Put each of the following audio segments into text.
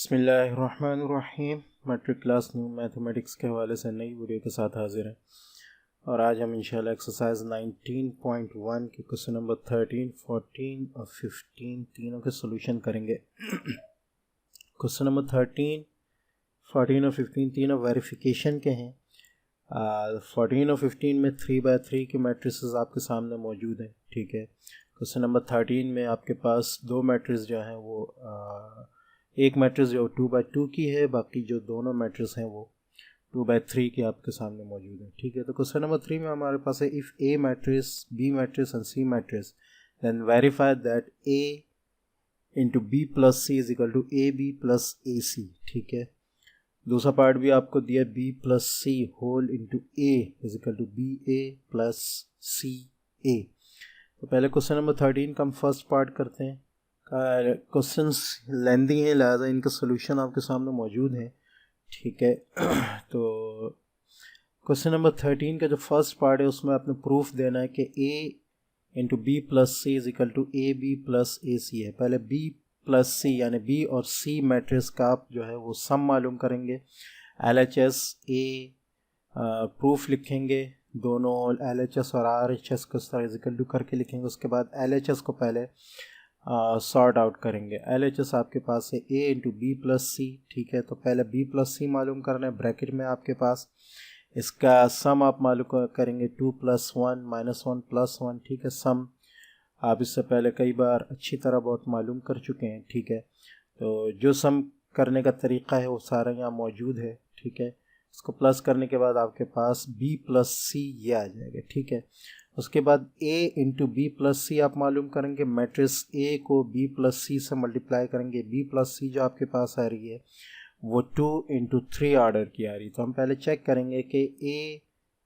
बिस्मिल्लाहिर्रहमानिर्रहीम। Matric class new mathematics के हवाले से नई वीडियो के साथ हाजिर हैं और आज हम इंशाल्लाह एक्सरसाइज 19.1 के क्वेश्चन नंबर 13, 14 और 15 तीनों के सॉल्यूशन करेंगे। क्वेश्चन नंबर 13, 14 और 15 तीनों वेरिफिकेशन के हैं। 14 और 15 में 3x3 के मैट्रिसेस आपके सामने मौजूद हैं। ठीक है, क्वेश्चन नंबर 13 में आपके पास दो मैट्रिक्स जो हैं वो एक मैट्रिक्स जो 2x2 की है, बाकी जो दोनों मैट्रिक्स हैं वो 2x3 के आपके सामने मौजूद है। ठीक है, तो क्वेश्चन नंबर 3 में हमारे पास है if A matrix, B matrix and C matrix then verify that A into B plus C is equal to A B plus A C. ठीक है, दूसरा पार्ट भी आपको दिया B plus C whole into A is equal to B A plus C A. तो पहले question number 13 का हम फर्स्ट पार्ट करते हैं। क्वेश्चंस लेंदी हैं, लिहाजा इनका सोल्यूशन आपके सामने मौजूद है। ठीक है, तो क्वेश्चन नंबर 13 का जो फर्स्ट पार्ट है उसमें आपने प्रूफ देना है कि A into B plus C is equal to A B plus A C है। पहले बी प्लस सी यानी बी और सी मैट्रिक्स का आप जो है वो सम मालूम करेंगे। L H S A proof लिखेंगे, दोनों एल एच एस और आर एच एस को इस तरह इक्वल टू करके लिखेंगे। उसके बाद एल एच एस को पहले सॉर्ट आउट करेंगे। एल एच एस आपके पास है ए इंटू बी प्लस सी। ठीक है, तो पहले बी प्लस सी मालूम करना है, ब्रैकेट में आपके पास इसका सम आप मालूम करेंगे 2 + 1 - 1 + 1। ठीक है, सम आप इससे पहले कई बार अच्छी तरह बहुत मालूम कर चुके हैं। ठीक है, तो जो सम करने का तरीक़ा है वो सारा यहाँ मौजूद है। ठीक है, इसको प्लस करने के बाद आपके पास b प्लस सी ये आ जाएगा। ठीक है, उसके बाद a इंटू बी प्लस सी आप मालूम करेंगे। मैट्रिक्स a को b प्लस सी से मल्टीप्लाई करेंगे। b प्लस सी जो आपके पास आ रही है वो 2 × 3 ऑर्डर की आ रही है। तो हम पहले चेक करेंगे कि a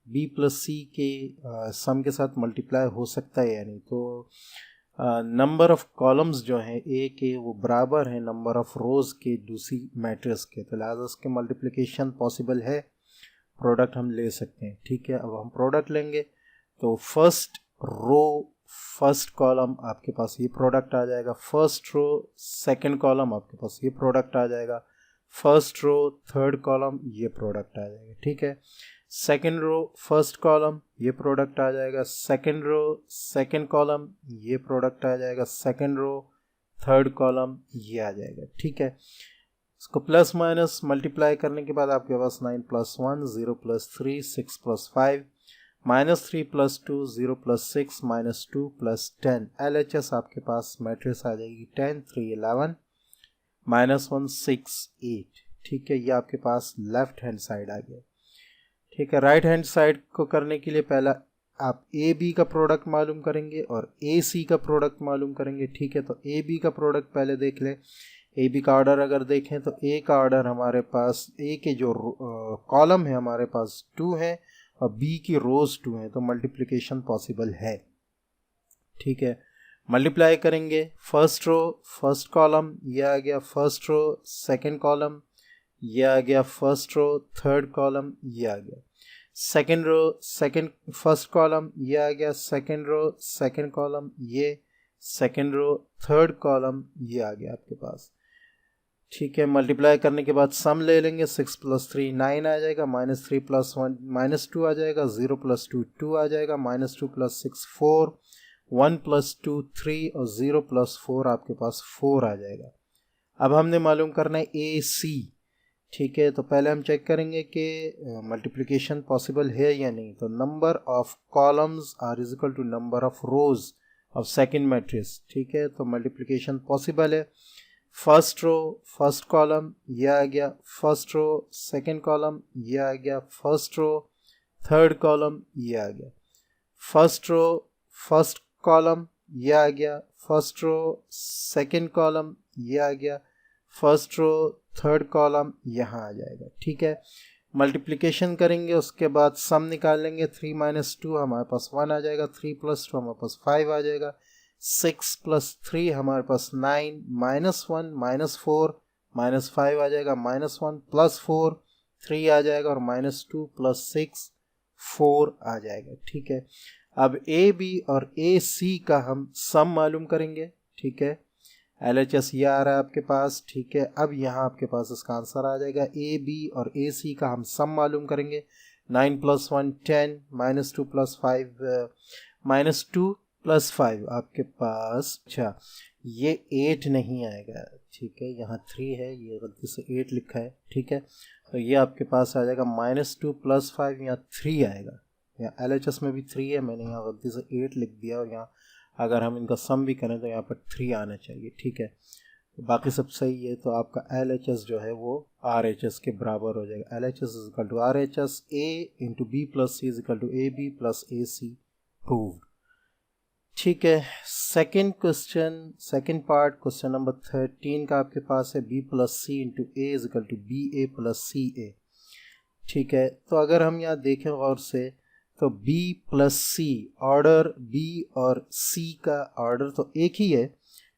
b प्लस सी के सम के साथ मल्टीप्लाई हो सकता है या नहीं। तो नंबर ऑफ़ कॉलम्स जो हैं ए के वो बराबर हैं नंबर ऑफ़ रोज़ के दूसरी मैट्रिक्स के, तो लिहाजा उसके मल्टीप्लिकेशन पॉसिबल है, प्रोडक्ट हम ले सकते हैं। ठीक है, अब हम प्रोडक्ट लेंगे तो फर्स्ट रो फर्स्ट कॉलम आपके पास ये प्रोडक्ट आ जाएगा, फर्स्ट रो सेकंड कॉलम आपके पास ये प्रोडक्ट आ जाएगा, फर्स्ट रो थर्ड कॉलम ये प्रोडक्ट आ जाएगा। ठीक है, सेकेंड रो फर्स्ट कॉलम ये प्रोडक्ट आ जाएगा, सेकेंड रो सेकेंड कॉलम ये प्रोडक्ट आ जाएगा, सेकेंड रो थर्ड कॉलम ये आ जाएगा। ठीक है, इसको प्लस माइनस मल्टीप्लाई करने के बाद आपके पास 9 + 1 0 + 3 6 + 5 -3 + 2 0 + 6 -2 + 10। एल एच एस आपके पास मैट्रिक्स आ जाएगी 10 3 11 -1 6 8। ठीक है, ये आपके पास लेफ्ट हैंड साइड आ गया। ठीक है, राइट हैंड साइड को करने के लिए पहला आप ए बी का प्रोडक्ट मालूम करेंगे और ए सी का प्रोडक्ट मालूम करेंगे। ठीक है, तो ए बी का प्रोडक्ट पहले देख लें। ए बी का ऑर्डर अगर देखें तो ए का ऑर्डर हमारे पास ए के जो कॉलम है हमारे पास 2 है और बी की रोज 2 है, तो मल्टीप्लिकेशन पॉसिबल है। ठीक है, मल्टीप्लाई करेंगे फर्स्ट रो फर्स्ट कॉलम ये आ गया, फर्स्ट रो सेकंड कॉलम ये आ गया, फर्स्ट रो थर्ड कॉलम ये आ गया, second row second first column ये आ गया, सेकंड रो सेकंड कॉलम ये, सेकंड रो थर्ड कॉलम ये आ गया आपके पास। ठीक है, मल्टीप्लाई करने के बाद सम ले लेंगे, 6 + 3 9 आ जाएगा, -3 + 1 -2 आ जाएगा, 0 + 2 2 आ जाएगा, -2 + 6 4 1 + 2 3 और 0 + 4 आपके पास 4 आ जाएगा। अब हमने मालूम करना है ए सी। ठीक है, तो पहले हम चेक करेंगे कि मल्टीप्लिकेशन पॉसिबल है या नहीं। तो number of columns are is equal to number of rows of second matrix. ठीक है, तो मल्टीप्लिकेशन पॉसिबल है। फर्स्ट रो फर्स्ट कॉलम ये आ गया, फर्स्ट रो सेकंड कॉलम ये आ गया, फर्स्ट रो थर्ड कॉलम ये आ गया, फर्स्ट रो फर्स्ट कॉलम ये आ गया, फर्स्ट रो सेकंड कॉलम ये आ गया, फर्स्ट रो थर्ड कॉलम यहाँ आ जाएगा। ठीक है, मल्टीप्लिकेशन करेंगे, उसके बाद सम निकाल लेंगे। 3 - 2 हमारे पास 1 आ जाएगा, 3 + 2 हमारे पास 5 आ जाएगा, 6 + 3 हमारे पास 9 -1 -4 -5 आ जाएगा, -1 + 4 3 आ जाएगा और -2 + 6 4 आ जाएगा। ठीक है, अब ए बी और ए सी का हम सम मालूम करेंगे। ठीक है, LHS ये आ रहा है आपके पास, ठीक है। अब यहाँ आपके पास इसका आंसर आ जाएगा ए बी और ए सी का हम सम मालूम करेंगे। 9 + 1 10, -2 + 5 -2 + 5 आपके पास, अच्छा ये 8 नहीं आएगा, ठीक है, यहाँ 3 है, ये गलती से 8 लिखा है, ठीक है। तो ये आपके पास आ जाएगा -2 + 5, यहाँ 3 आएगा। यहाँ LHS में भी 3 है, मैंने यहाँ गलती से 8 लिख दिया, और यहाँ अगर हम इनका सम भी करें तो यहाँ पर 3 आना चाहिए, ठीक है। तो बाकी सब सही है, तो आपका LHS जो है वो RHS के बराबर हो जाएगा। LHS = RHS, A × B + C = AB + AC proved, ठीक है। Second question, second part, question number 13 का आपके पास है B + C × A = BA + CA, ठीक है। तो अगर हम यहाँ देखें गौर से तो B + C ऑर्डर, B और C का ऑर्डर तो एक ही है,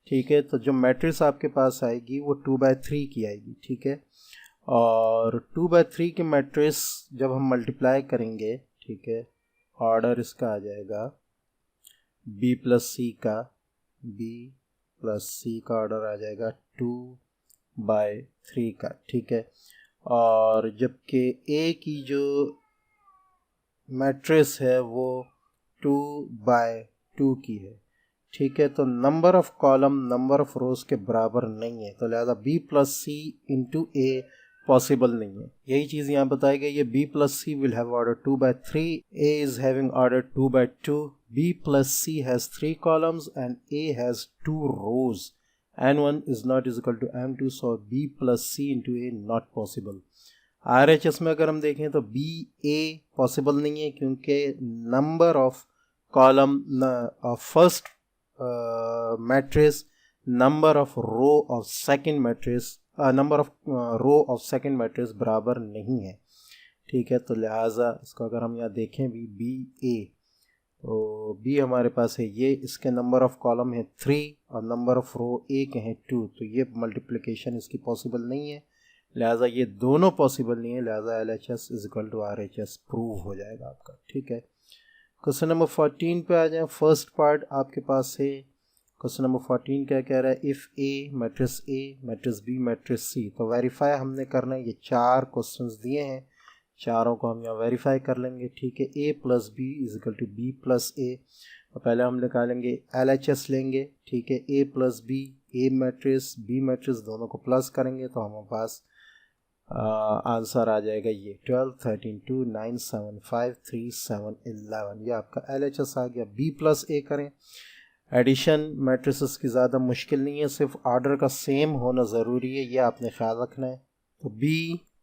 ठीक है। तो जो मैट्रिक्स आपके पास आएगी वो 2/3 की आएगी, ठीक है। और 2/3 के मैट्रिक्स जब हम मल्टीप्लाई करेंगे, ठीक है, ऑर्डर इसका आ जाएगा B + C का, B + C का ऑर्डर आ जाएगा 2/3 का, ठीक है। और जबकि A की जो मैट्रिक्स है वो 2/2 की है, ठीक है। तो number of column number of rows के बराबर नहीं है, तो लिहाजा B + C × A पॉसिबल नहीं है। यही चीज़ यहाँ बताई गई है, B + C will have order 2/3, A is having order 2/2, B + C has 3 columns and A has 2 rows, N1 is not is equal to M2, so B + C × A not possible। RHS में अगर हम देखें तो B a possible नहीं है, क्योंकि number of column of first matrix, number of row of second matrix, number of row of second matrix बराबर नहीं है, ठीक है। तो लिहाजा इसको अगर हम यहाँ देखें भी बी ए, तो बी हमारे पास है ये, इसके नंबर ऑफ कॉलम है 3 और नंबर ऑफ रो ए के हैं 2, तो ये मल्टीप्लिकेशन इसकी पॉसिबल नहीं है, लिहाजा ये दोनों पॉसिबल नहीं है, लिहाजा LHS = RHS प्रूव हो जाएगा आपका, ठीक है। क्वेश्चन नंबर 14 पे आ जाए। फर्स्ट पार्ट आपके पास है, क्वेश्चन नंबर 14 क्या कह रहा है, if A matrix A matrix B matrix C, तो वेरीफाई हमने करना है, ये 4 क्वेश्चंस दिए हैं, चारों को हम यहाँ वेरीफाई कर लेंगे, ठीक है। A + B = B + A, तो पहले हम निकालेंगे LHS लेंगे, ठीक है। A + B, A matrix B matrix दोनों को प्लस करेंगे तो हमारे पास आंसर आ जाएगा ये 12 13 2 9 7 5 3 7 11, ये आपका LHS आ गया। B + A करें, एडिशन मैट्रिसेस की ज़्यादा मुश्किल नहीं है, सिर्फ ऑर्डर का सेम होना ज़रूरी है, ये आपने ख्याल रखना है। तो B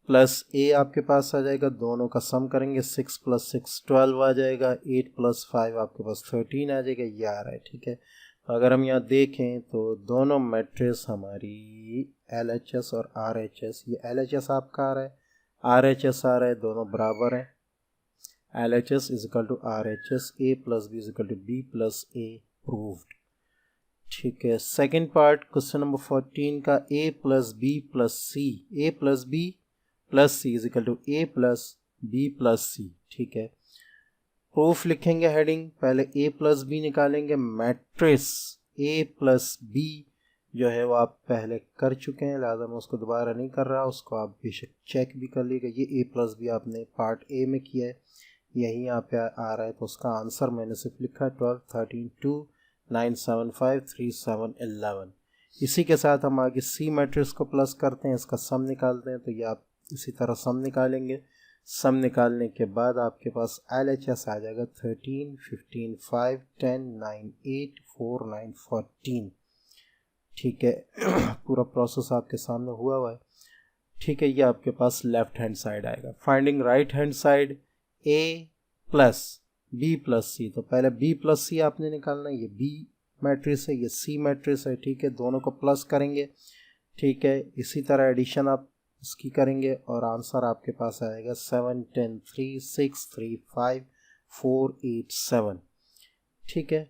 + A आपके पास आ जाएगा, दोनों का सम करेंगे, 6 + 6 12 आ जाएगा, 8 + 5 आपके पास 13 आ जाएगा, ये आ रहा है, ठीक है। अगर हम यहाँ देखें तो दोनों मैट्रिक्स हमारी LHS और RHS, ये LHS आपका आ रहा है, RHS आ रहा है, दोनों बराबर हैं। LHS = RHS, A + B = B + A proved, ठीक है। सेकंड पार्ट क्वेश्चन नंबर 14 का, A + B + C, A + B + C = A + B + C, ठीक है। प्रूफ लिखेंगे हेडिंग, पहले A + B निकालेंगे, मैट्रिक्स A + B जो है वो आप पहले कर चुके हैं, लिहाजा मैं उसको दोबारा नहीं कर रहा, उसको आप बेशक चेक भी कर लीजिएगा। ये A + B आपने पार्ट A में किया है, यही यहाँ पे आ रहा है, तो उसका आंसर मैंने सिर्फ लिखा है 12 13 2 9 7 5 3 7 11। इसी के साथ हम आगे C मैट्रिक्स को प्लस करते हैं, इसका सम निकालते हैं, तो ये आप इसी तरह सम निकालेंगे। सम निकालने के बाद आपके पास LHS आ जाएगा 13 15 5 10 9 8 4 9 14, ठीक है। पूरा प्रोसेस आपके सामने हुआ है, ठीक है। ये आपके पास लेफ्ट हैंड साइड आएगा। Finding right hand side, A + B + C, तो पहले B + C आपने निकालना है, ये B मैट्रिक्स है, ये C मैट्रिक्स है, ठीक है। दोनों को प्लस करेंगे, ठीक है। इसी तरह एडिशन आप इसकी करेंगे और आंसर आपके पास आएगा 7 10 3 6 3 5 4 8 7, ठीक है।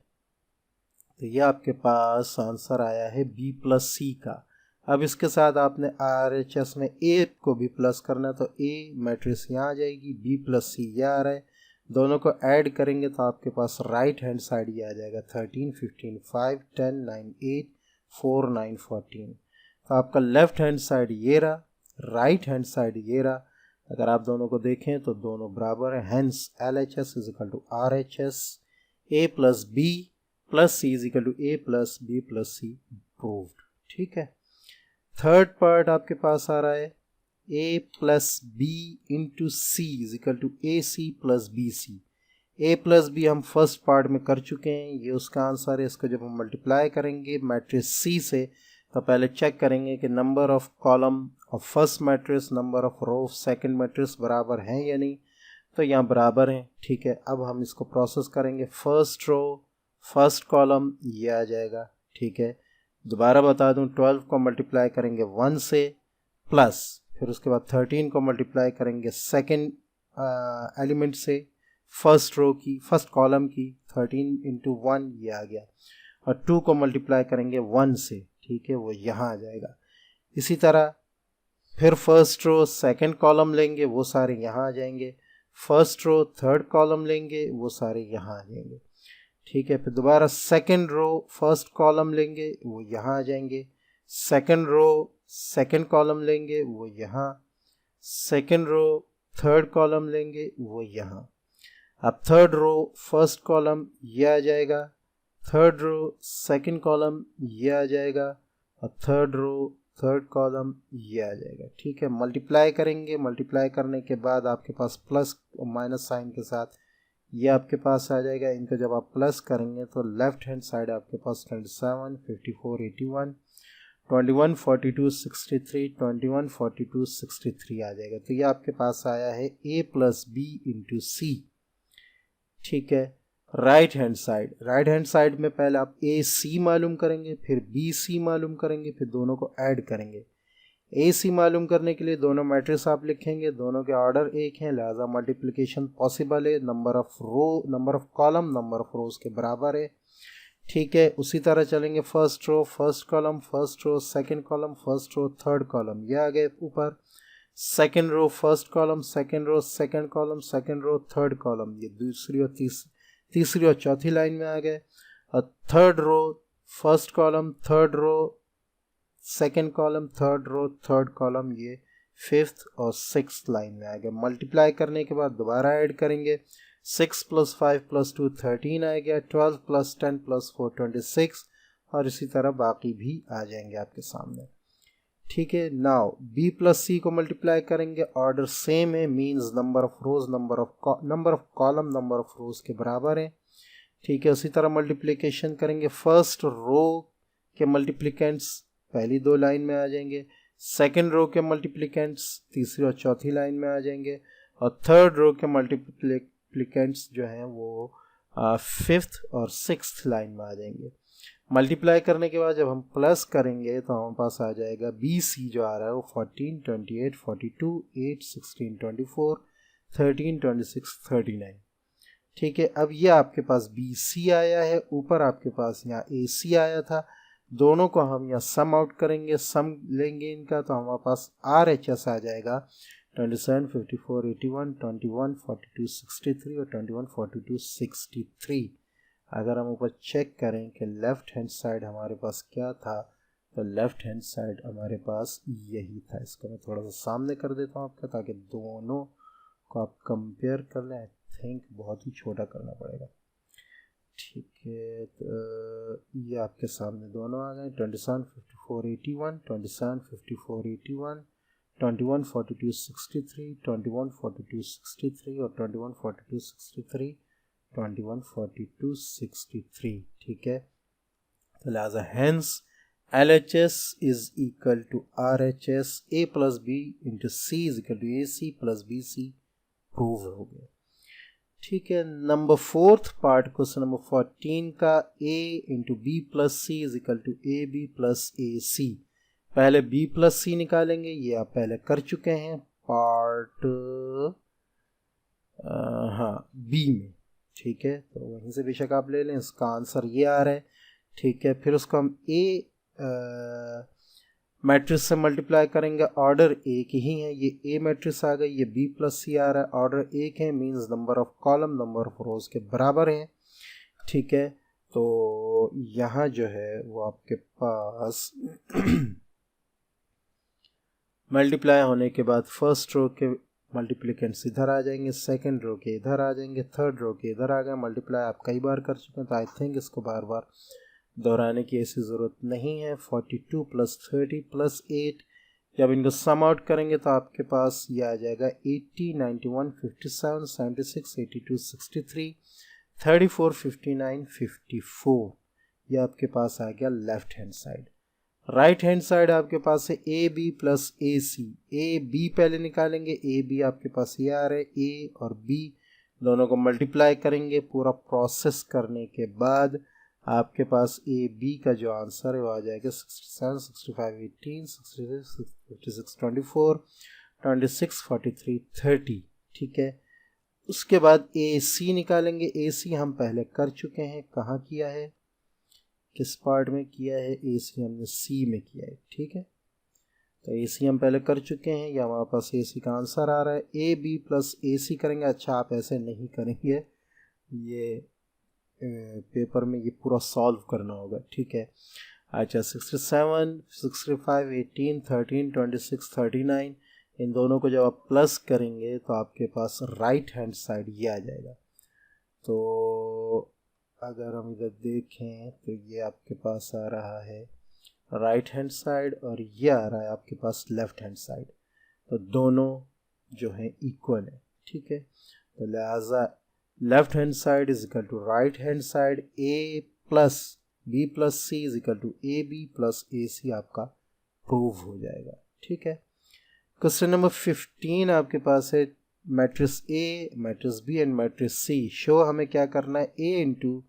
तो ये आपके पास आंसर आया है B + C का। अब इसके साथ आपने RHS में A को भी प्लस करना है, तो A मैट्रिक्स यहाँ आ जाएगी, B + C ये आ रहा है, दोनों को ऐड करेंगे तो आपके पास राइट हैंड साइड ये आ जाएगा 13 15 5 10 9 8 4 9 14। तो आपका लेफ्ट हैंड साइड ये रहा, राइट हैंड साइड ये रहा। अगर आप दोनों को देखें तो दोनों बराबर है, hence LHS is equal to RHS, A plus B plus C is equal to A plus B plus C proved. ठीक है, थर्ड पार्ट आपके पास आ रहा है A plus B into C is equal to AC plus BC। A plus B हम first part में कर चुके हैं, ये उसका आंसर है। इसको जब हम मल्टीप्लाई करेंगे मैट्रिक्स C से तो पहले चेक करेंगे कि number of column of first matrix number of row of second matrix बराबर हैं या नहीं। तो यहाँ बराबर हैं। ठीक है, अब हम इसको प्रोसेस करेंगे। फर्स्ट रो फर्स्ट कॉलम ये आ जाएगा। ठीक है, दोबारा बता दूं, 12 को मल्टीप्लाई करेंगे 1 से प्लस, फिर उसके बाद 13 को मल्टीप्लाई करेंगे सेकेंड एलिमेंट से फर्स्ट रो की फर्स्ट कॉलम की, 13 इंटू 1 ये आ गया, और 2 को मल्टीप्लाई करेंगे 1 से। ठीक है, वो यहाँ आ जाएगा। इसी तरह फिर फर्स्ट रो सेकंड कॉलम लेंगे, वो सारे यहाँ आ जाएंगे। फर्स्ट रो थर्ड कॉलम लेंगे, वो सारे यहाँ आ जाएंगे। ठीक है, फिर दोबारा सेकंड रो फर्स्ट कॉलम लेंगे, वो यहाँ आ जाएंगे। सेकंड रो सेकंड कॉलम लेंगे, वो यहाँ। सेकंड रो थर्ड कॉलम लेंगे, वो यहाँ। अब थर्ड रो फर्स्ट कॉलम ये आ जाएगा, थर्ड रो सेकंड कॉलम ये आ जाएगा, और थर्ड रो थर्ड कॉलम ये आ जाएगा। ठीक है, मल्टीप्लाई करेंगे, मल्टीप्लाई करने के बाद आपके पास प्लस और माइनस साइन के साथ ये आपके पास आ जाएगा। इनको जब आप प्लस करेंगे तो लेफ्ट हैंड साइड आपके पास 27 54 81 21 42 63 21 42 63 आ जाएगा। तो ये आपके पास आया है A प्लस बी इंटू सी। ठीक है, राइट हैंड साइड में पहले आप AC मालूम करेंगे, फिर BC मालूम करेंगे, फिर दोनों को ऐड करेंगे। AC मालूम करने के लिए दोनों मैट्रिक्स आप लिखेंगे, दोनों के ऑर्डर एक हैं, लिहाजा मल्टीप्लिकेशन पॉसिबल है। Number of column number of rows के बराबर है। ठीक है, उसी तरह चलेंगे। First row first column first row second column first row third column ये आ गए ऊपर। Second row first column second row second column second row third column ये दूसरी और तीसरी और चौथी लाइन में आ गए। और third row first column third row second column third row third column ये फिफ्थ और सिक्स्थ लाइन में आ गए। मल्टीप्लाई करने के बाद दोबारा ऐड करेंगे। 6 + 5 + 2 13 आ गया, 12 + 10 + 4 26, और इसी तरह बाकी भी आ जाएंगे आपके सामने। ठीक है, नाउ B प्लस C को मल्टीप्लाई करेंगे, ऑर्डर सेम है, means number of rose number of column number of rows के बराबर है। ठीक है, उसी तरह मल्टीप्लिकेशन करेंगे। फर्स्ट रो के मल्टीप्लिकेंट्स पहली दो लाइन में आ जाएंगे, सेकंड रो के मल्टीप्लिकेंट्स तीसरी और चौथी लाइन में आ जाएंगे, और थर्ड रो के मल्टीप्लिकेंट्स जो हैं वो फिफ्थ और सिक्स्थ लाइन में आ जाएंगे। मल्टीप्लाई करने के बाद जब हम प्लस करेंगे तो हमारे पास आ जाएगा BC जो आ रहा है वो 14 28 42 8 16 24 13 26 39। ठीक है, अब ये आपके पास BC आया है, ऊपर आपके पास यहाँ AC आया था। दोनों को हम यहाँ सम आउट करेंगे, सम लेंगे इनका, तो हमारे पास RHS आ जाएगा 27 54 81 21 42 63 और 21 42 63। अगर हम ऊपर चेक करें कि लेफ्ट हैंड साइड हमारे पास क्या था, तो लेफ्ट हैंड साइड हमारे पास यही था। इसको मैं थोड़ा सा सामने कर देता हूँ आपका, ताकि दोनों को आप कंपेयर कर लें। आई थिंक बहुत ही छोटा करना पड़ेगा। ठीक है, तो ये आपके सामने दोनों आ गए, 27 54 81 27 54 81 21 42 63 21 42 63 और 21 42 63 21 42 63। ठीक है, तो लिहाजा hence LHS is equal to RHS, A plus B into C is equal to AC plus BC prove हो गया। ठीक है, number fourth part question number 14 का A into B plus C is equal to AB plus AC। पहले B plus C निकालेंगे, ये आप पहले कर चुके हैं पार्ट B में। ठीक है, तो वहीं से बेशक आप ले लें, इसका आंसर ये आ रहा है। ठीक है, फिर उसको हम A मैट्रिक्स से मल्टीप्लाई करेंगे, ऑर्डर एक ही है, ये A मैट्रिक्स आ गई, ये B प्लस C आ रहा है, ऑर्डर एक है, means number of column number of rows के बराबर हैं। ठीक है, तो यहाँ जो है वो आपके पास मल्टीप्लाई होने के बाद फर्स्ट रो के मल्टीप्लिकेंट्स इधर आ जाएंगे, सेकंड रो के इधर आ जाएंगे, थर्ड रो के इधर आ गए। मल्टीप्लाई आप कई बार कर चुके हैं तो आई थिंक इसको बार बार दोहराने की ऐसी ज़रूरत नहीं है। 42 + 30 + 8, जब इनको सम आउट करेंगे तो आपके पास ये आ जाएगा 80, 91, 57, 76, 82, 63, 34, 59, 54। ये आपके पास आ गया left hand side. Right hand side आपके पास है A B plus A C. A B पहले निकालेंगे, ए बी आपके पास ये आ रहा है, ए और बी दोनों को मल्टीप्लाई करेंगे। पूरा प्रोसेस करने के बाद आपके पास ए बी का जो आंसर है वो आ जाएगा 67, 65, 18, 66, 56, 24, 26, 43, 30। ठीक है, उसके बाद ए सी निकालेंगे। ए सी हम पहले कर चुके हैं, कहाँ किया है, किस पार्ट में किया है, ए सी हमने सी में किया है। ठीक है, तो ए सी हम पहले कर चुके हैं, या हमारे पास ए सी का आंसर आ रहा है। ए बी प्लस ए सी करेंगे। अच्छा, आप ऐसे नहीं करेंगे, ये पेपर में ये पूरा सॉल्व करना होगा। ठीक है, अच्छा 67, 65, 18, 13, 26, 39, इन दोनों को जब आप प्लस करेंगे तो आपके पास राइट हैंड साइड ये आ जाएगा। तो अगर हम इधर देखें तो ये आपके पास आ रहा है राइट हैंड साइड और ये आ रहा है आपके पास लेफ्ट हैंड साइड। तो दोनों जो है इक्वल है। ठीक है, तो लिहाजा left hand side is equal to right hand side. A plus B plus C is equal to A B plus A C आपका प्रूव हो जाएगा। ठीक है, क्वेश्चन नंबर 15 आपके पास है matrix A, matrix B and matrix C. Show हमें क्या करना है, A into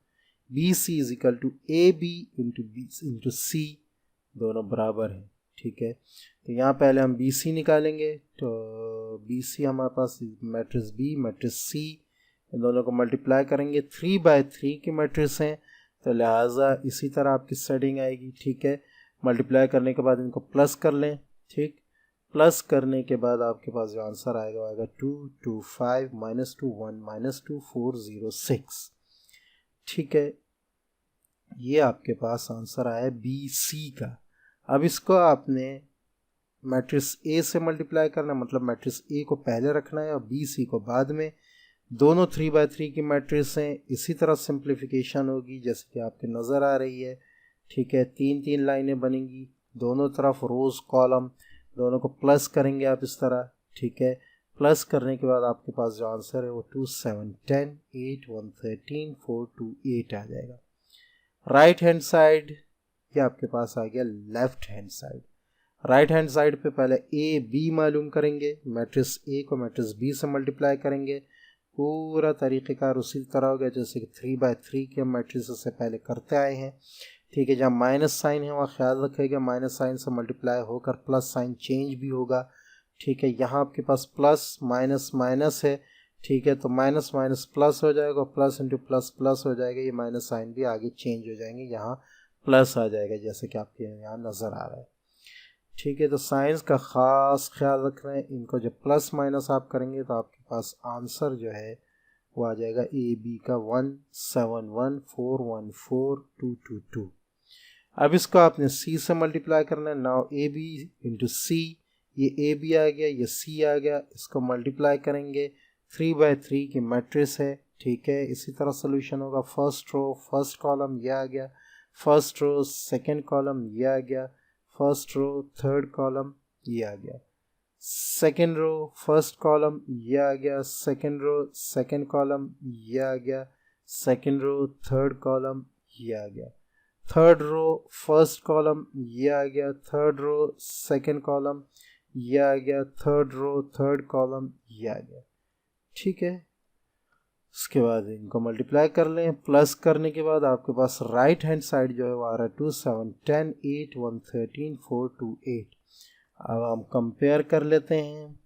B C is equal to A B into B into C, दोनों बराबर हैं। ठीक है, तो यहाँ पहले हम बी सी निकालेंगे। तो बी सी हमारे पास मैट्रिक्स बी मैट्रिक्स सी, इन दोनों को मल्टीप्लाई करेंगे। 3/3 की मैट्रिक्स हैं, तो लिहाजा इसी तरह आपकी सेटिंग आएगी। ठीक है, मल्टीप्लाई करने के बाद इनको प्लस कर लें। ठीक, प्लस करने के बाद आपके पास जो आंसर आएगा वो आएगा 2, 2, 5, -2, 1, -2, 4, 0, 6। ठीक है, ये आपके पास आंसर आया बी सी का। अब इसको आपने मैट्रिक्स ए से मल्टीप्लाई करना, मतलब मैट्रिक्स ए को पहले रखना है और बी सी को बाद में। दोनों 3/3 की मैट्रिक्स हैं, इसी तरह सिंप्लीफिकेशन होगी जैसे कि आपके नज़र आ रही है। ठीक है, 3-3 लाइनें बनेंगी, दोनों तरफ रोज कॉलम, दोनों को प्लस करेंगे आप इस तरह। ठीक है, प्लस करने के बाद आपके पास जो आंसर है वो 2, 7, 10, 8, 1, 13, 4, 2, 8 आ जाएगा। राइट हैंड साइड ये आपके पास आ गया left hand side. Right hand side पे पहले ए बी मालूम करेंगे, मैट्रिक्स ए को मैट्रिक्स बी से मल्टीप्लाई करेंगे। पूरा तरीक़ेकार उसी तरह हो गया जैसे कि 3/3 के मैट्रिक्स से पहले करते आए हैं। ठीक है, जहाँ माइनस साइन है वहाँ ख्याल रखिएगा, माइनस साइन से मल्टीप्लाई होकर प्लस साइन चेंज भी होगा। ठीक है, यहाँ आपके पास प्लस माइनस माइनस है। ठीक है, तो माइनस माइनस प्लस हो जाएगा, प्लस इंटू प्लस प्लस हो जाएगा। ये माइनस साइन भी आगे चेंज हो जाएंगे, यहाँ प्लस आ जाएगा जैसे कि आपके यहाँ नज़र आ रहा है। ठीक है, तो साइंस का ख़ास ख्याल रखना है। इनको जब प्लस माइनस आप करेंगे तो आपके पास आंसर जो है वो आ जाएगा ए बी का 171414222। अब इसको आपने सी से मल्टीप्लाई करना है। नाउ ए बी इंटू सी, ये ए बी आ गया, ये सी आ गया, इसको मल्टीप्लाई करेंगे। 3/3 की मैट्रिक्स है। ठीक है, इसी तरह सोल्यूशन होगा। फर्स्ट रो फर्स्ट कॉलम ये आ गया, फर्स्ट रो सेकंड कॉलम ये आ गया, फर्स्ट रो थर्ड कॉलम ये आ गया, सेकंड रो फर्स्ट कॉलम ये आ गया, सेकंड रो सेकंड कॉलम ये आ गया, सेकंड रो थर्ड कॉलम ये आ गया, थर्ड रो फर्स्ट कॉलम ये आ गया, थर्ड रो सेकंड कॉलम ये आ गया, थर्ड रो थर्ड कॉलम ये आ गया। ठीक है, उसके बाद इनको मल्टीप्लाई कर लें। प्लस करने के बाद आपके पास राइट हैंड साइड जो है वो आ रहा है 2, 7, 10, 8, 1, 13, 4, 2, 8। अब हम कंपेयर कर लेते हैं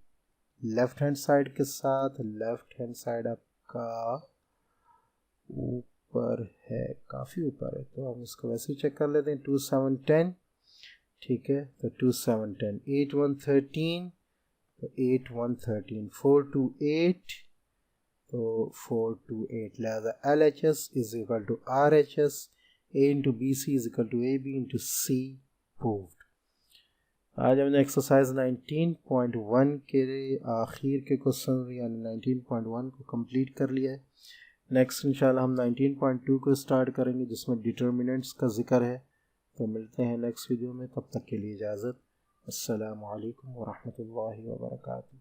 लेफ्ट हैंड साइड के साथ। लेफ्ट हैंड साइड आपका ऊपर है, काफ़ी ऊपर है, तो हम इसको वैसे ही चेक कर लेते हैं। 2, 7, 10। ठीक है, तो 2, 7, 10, 8, 1, 13, तो 8, 1, 13, 4, 2, 8, तो 4 to 8 लिहाजा LHS is equal to RHS, A into BC is equal to AB into C proved. आज हमने एक्सरसाइज 19.1 के आखिर के क्वेश्चन यानी 19.1 को कंप्लीट कर लिया है। नेक्स्ट इंशाल्लाह हम 19.2 को स्टार्ट करेंगे जिसमें डिटर्मिनेंट्स का जिक्र है। तो मिलते हैं नेक्स्ट वीडियो में, तब तक के लिए इजाज़त। अस्सलामु अलैकुम व रहमतुल्लाहि व बरकातुहू।